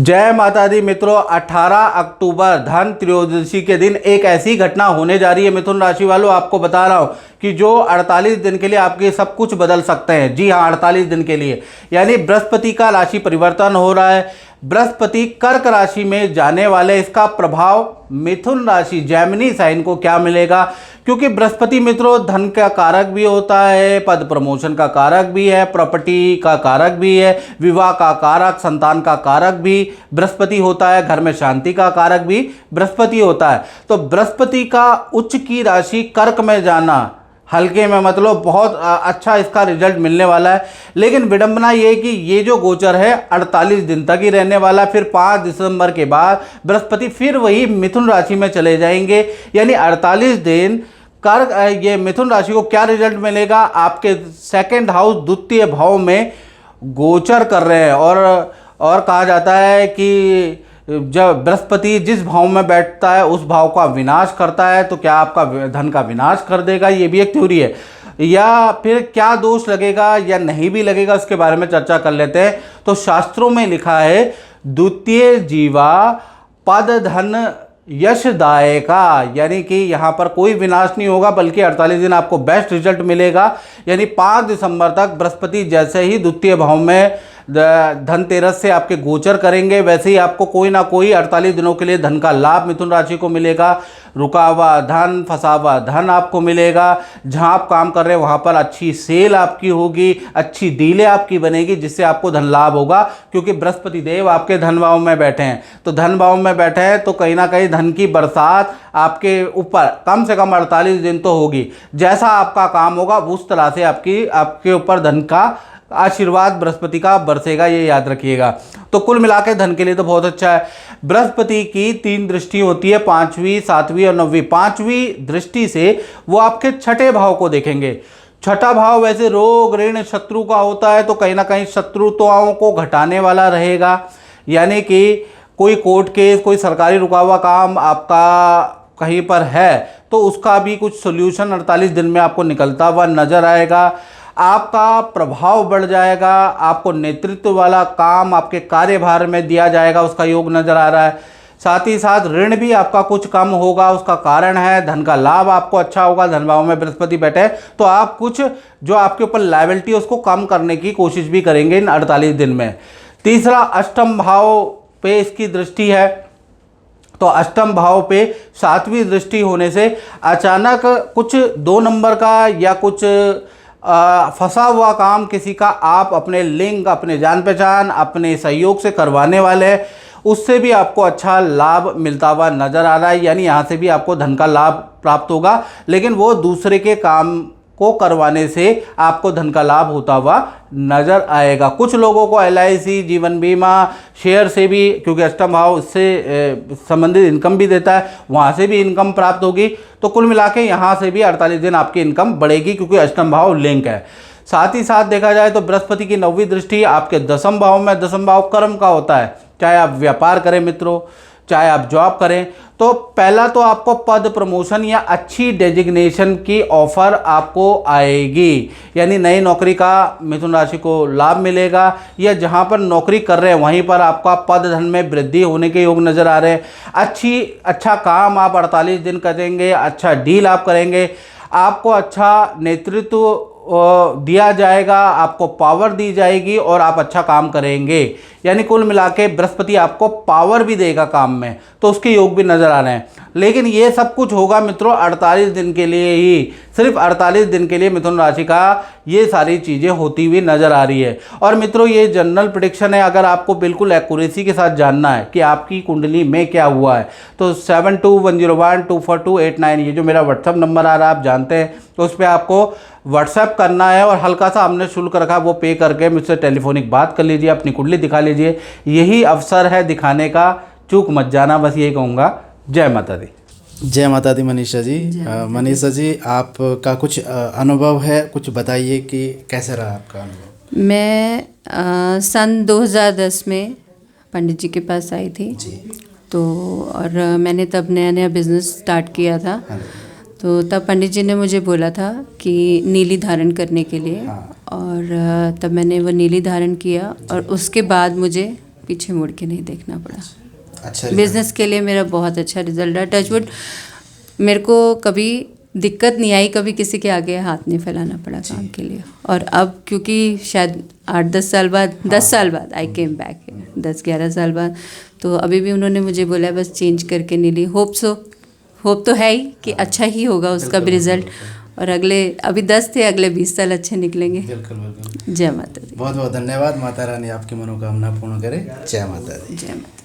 जय माता दी मित्रों, 18 अक्टूबर धन त्रयोदशी के दिन एक ऐसी घटना होने जा रही है मिथुन राशि वालों, आपको बता रहा हूं कि जो 48 दिन के लिए आपके सब कुछ बदल सकते हैं। जी हाँ, 48 दिन के लिए, यानी बृहस्पति का राशि परिवर्तन हो रहा है। बृहस्पति कर्क राशि में जाने वाले, इसका प्रभाव मिथुन राशि जैमिनी साइन को क्या मिलेगा, क्योंकि बृहस्पति मित्रों धन का कारक भी होता है, पद प्रमोशन का कारक भी है, प्रॉपर्टी का कारक भी है, विवाह का कारक, संतान का कारक भी बृहस्पति होता है, घर में शांति का कारक भी बृहस्पति होता है। तो बृहस्पति का उच्च की राशि कर्क में जाना हल्के में मतलब बहुत अच्छा इसका रिजल्ट मिलने वाला है। लेकिन विडंबना ये कि ये जो गोचर है 48 दिन तक ही रहने वाला है। फिर 5 दिसंबर के बाद बृहस्पति फिर वही मिथुन राशि में चले जाएंगे, यानी 48 दिन कर्क ये मिथुन राशि को क्या रिजल्ट मिलेगा, आपके सेकंड हाउस द्वितीय भाव में गोचर कर रहे हैं। और कहा जाता है कि जब बृहस्पति जिस भाव में बैठता है उस भाव का विनाश करता है, तो क्या आपका धन का विनाश कर देगा, ये भी एक थ्योरी है। या फिर क्या दोष लगेगा या नहीं भी लगेगा, उसके बारे में चर्चा कर लेते हैं। तो शास्त्रों में लिखा है द्वितीय जीवा पद धन यशदायका, यानी कि यहाँ पर कोई विनाश नहीं होगा, बल्कि 48 दिन आपको बेस्ट रिजल्ट मिलेगा। यानी 5 दिसंबर तक बृहस्पति जैसे ही द्वितीय भाव में धनतेरस से आपके गोचर करेंगे, वैसे ही आपको कोई ना कोई 48 दिनों के लिए धन का लाभ मिथुन राशि को मिलेगा। रुका हुआ धन, फंसा हुआ धन आपको मिलेगा। जहां आप काम कर रहे हैं वहां पर अच्छी सेल आपकी होगी, अच्छी डीलें आपकी बनेगी, जिससे आपको धन लाभ होगा, क्योंकि बृहस्पति देव आपके धन भाव में बैठे हैं। तो धन भाव में बैठे हैं तो कहीं ना कहीं धन की बरसात आपके ऊपर कम से कम 48 दिन तो होगी। जैसा आपका काम होगा उस तरह से आपके ऊपर धन का आशीर्वाद बृहस्पति का बरसेगा, ये याद रखिएगा। तो कुल मिला के धन के लिए तो बहुत अच्छा है। बृहस्पति की 3 दृष्टि होती है, 5वीं, 7वीं और 9वीं। 5वीं दृष्टि से वो आपके छठे भाव को देखेंगे। छठा भाव वैसे रोग ऋण शत्रु का होता है, तो कहीं ना कहीं शत्रुताओं को घटाने वाला रहेगा। यानी कि कोई कोर्ट केस, कोई सरकारी रुका हुआ काम आपका कहीं पर है तो उसका भी कुछ सोल्यूशन 48 दिन में आपको निकलता हुआ नजर आएगा। आपका प्रभाव बढ़ जाएगा, आपको नेतृत्व वाला काम आपके कार्यभार में दिया जाएगा, उसका योग नजर आ रहा है। साथ ही साथ ऋण भी आपका कुछ कम होगा, उसका कारण है धन का लाभ आपको अच्छा होगा। धन भाव में बृहस्पति बैठे तो आप कुछ जो आपके ऊपर लायबिलिटी है उसको कम करने की कोशिश भी करेंगे इन 48 दिन में। तीसरा, अष्टम भाव पे इसकी दृष्टि है, तो अष्टम भाव पे 7वीं दृष्टि होने से अचानक कुछ 2 नंबर का या कुछ फंसा हुआ काम किसी का आप अपने लिंक, अपने जान पहचान, अपने सहयोग से करवाने वाले हैं, उससे भी आपको अच्छा लाभ मिलता हुआ नजर आ रहा है। यानी यहाँ से भी आपको धन का लाभ प्राप्त होगा, लेकिन वो दूसरे के काम को करवाने से आपको धन का लाभ होता हुआ नजर आएगा। कुछ लोगों को LIC, जीवन बीमा, शेयर से भी, क्योंकि अष्टम भाव इससे संबंधित इनकम भी देता है, वहाँ से भी इनकम प्राप्त होगी। तो कुल मिला के यहाँ से भी 48 दिन आपकी इनकम बढ़ेगी, क्योंकि अष्टम भाव लिंक है। साथ ही साथ देखा जाए तो बृहस्पति की 9वीं दृष्टि आपके 10वें भाव में, 10वां भाव कर्म का होता है। चाहे आप व्यापार करें मित्रों, चाहे आप जॉब करें, तो पहला तो आपको पद प्रमोशन या अच्छी डेजिग्नेशन की ऑफर आपको आएगी, यानी नई नौकरी का मिथुन राशि को लाभ मिलेगा, या जहां पर नौकरी कर रहे हैं वहीं पर आपका पद धन में वृद्धि होने के योग नज़र आ रहे हैं। अच्छा काम आप 48 दिन करेंगे, अच्छा डील आप करेंगे, आपको अच्छा नेतृत्व दिया जाएगा, आपको पावर दी जाएगी और आप अच्छा काम करेंगे। यानी कुल मिला के बृहस्पति आपको पावर भी देगा काम में, तो उसके योग भी नजर आ रहे हैं। लेकिन ये सब कुछ होगा मित्रों 48 दिन के लिए ही, सिर्फ 48 दिन के लिए मिथुन राशि का ये सारी चीज़ें होती हुई नजर आ रही है। और मित्रों ये जनरल प्रेडिक्शन है, अगर आपको बिल्कुल एक्यूरेसी के साथ जानना है कि आपकी कुंडली में क्या हुआ है, तो 7210124289 ये जो मेरा व्हाट्सअप नंबर आ रहा है आप जानते हैं, तो उस पर आपको व्हाट्सएप करना है और हल्का सा हमने शुल्क रखा वो पे करके मुझसे टेलीफोनिक बात कर लीजिए, अपनी कुंडली दिखा लीजिए। यही अवसर है दिखाने का, चूक मत जाना, बस यही कहूँगा। जय माता दी। जय माता दी मनीषा जी। मनीषा जी, आपका कुछ अनुभव है, कुछ बताइए कि कैसे रहा आपका अनुभव। मैं सन 2010 में पंडित जी के पास आई थी जी। तो और मैंने तब नया नया बिज़नेस स्टार्ट किया था। हाँ। तो तब पंडित जी ने मुझे बोला था कि नीली धारण करने के लिए। हाँ। और तब मैंने वो नीली धारण किया और उसके बाद मुझे पीछे मुड़ के नहीं देखना पड़ा। अच्छा बिजनेस के लिए मेरा बहुत अच्छा रिजल्ट है। टचवुड मेरे को कभी दिक्कत नहीं आई, कभी किसी के आगे हाथ नहीं फैलाना पड़ा काम के लिए। और अब क्योंकि शायद 8-10 साल बाद 10 साल बाद आई केम बैक, 10-11 साल बाद, तो अभी भी उन्होंने मुझे बोला बस चेंज करके नहीं ली। होप तो है ही कि अच्छा ही होगा उसका भी रिजल्ट। और अगले अभी 10 थे, अगले 20 साल अच्छे निकलेंगे। बिल्कुल बिल्कुल। जय माता दी। बहुत बहुत धन्यवाद। माता रानी आपकी मनोकामना पूर्ण करे। जय माता दी। जय माता।